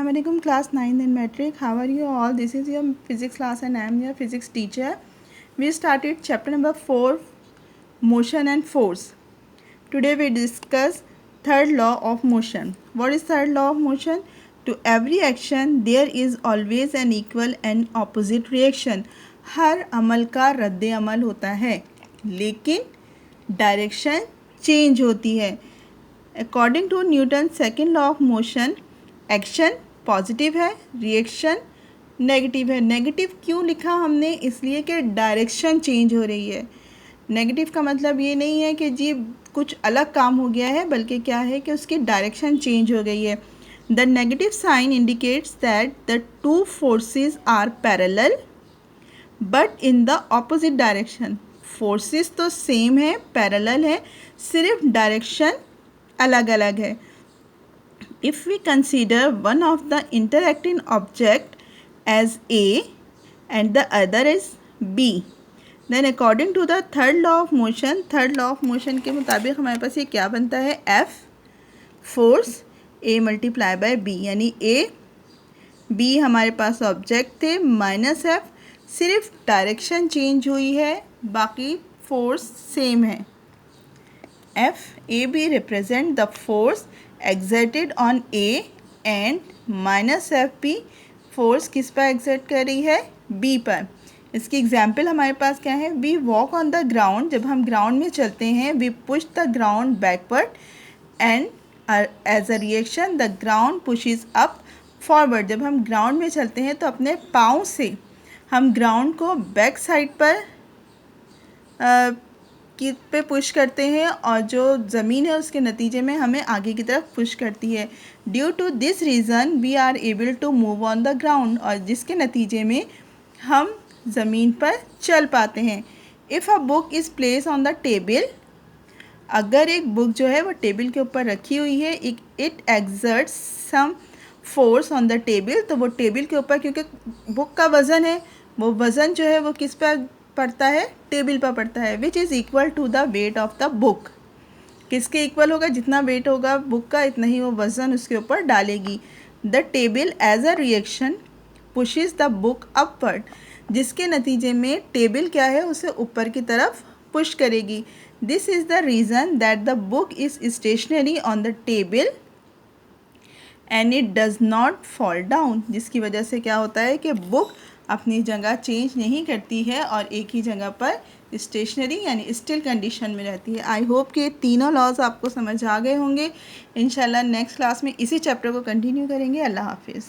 Assalamualaikum class 9 in metric. How are you all? This is your physics class and I am your physics teacher. We started chapter number 4, motion and force. Today we discuss third law of motion. What is third law of motion? To every action there is always an equal and opposite reaction. हर अमल का रद्द अमल होता है लेकिन direction change होती है. According to Newton second law of motion, action positive है, reaction negative है. Negative क्यों लिखा हमने? इसलिए कि डायरेक्शन चेंज हो रही है. नेगेटिव का मतलब ये नहीं है कि जी कुछ अलग काम हो गया है, बल्कि क्या है कि उसकी डायरेक्शन चेंज हो गई है. The negative sign indicates that the two forces are parallel but in the opposite direction. Forces तो सेम है, पैरेलल है, सिर्फ डायरेक्शन अलग अलग है. If we consider one of the interacting object as A and the other is B, then according to the third law of motion के मुताबिक हमारे पास ये क्या बनता है? F force A multiply by B, यानी A B हमारे पास object थे माइनस F, सिर्फ डायरेक्शन चेंज हुई है, बाकी फोर्स सेम है. F A B represent the force exerted on A and minus F B force किस पर एक्सर्ट कर रही है? B पर. इसकी एग्जाम्पल हमारे पास क्या है? We walk on the ground. जब हम ग्राउंड में चलते हैं we push the ground backward and as a reaction the ground pushes up forward. जब हम ग्राउंड में चलते हैं तो अपने पाँव से हम ग्राउंड को बैक साइड पर पे पुश करते हैं और जो ज़मीन है उसके नतीजे में हमें आगे की तरफ पुश करती है. Due to this reason we are able to move on the ground, और जिसके नतीजे में हम ज़मीन पर चल पाते हैं. If a book is place on the table, अगर एक बुक जो है वो टेबल के ऊपर रखी हुई है, it exerts some force on the table, तो वो टेबल के ऊपर, क्योंकि बुक का वज़न है, वो वज़न जो है वो किस पर पड़ता है? टेबल पर पड़ता है. Which is equal to the weight of the book. किसके इक्वल होगा? जितना वेट होगा बुक का इतना ही वो वज़न उसके ऊपर डालेगी. The table as a reaction pushes the book upward, जिसके नतीजे में टेबल क्या है उसे ऊपर की तरफ पुश करेगी. This is the reason that the book is stationary on the table and it does not fall down, जिसकी वजह से क्या होता है कि बुक अपनी जगह चेंज नहीं करती है और एक ही जगह पर स्टेशनरी यानी स्टिल कंडीशन में रहती है. आई होप कि तीनों लॉज आपको समझ आ गए होंगे. इंशाल्लाह नेक्स्ट क्लास में इसी चैप्टर को कंटिन्यू करेंगे. अल्लाह हाफिज़.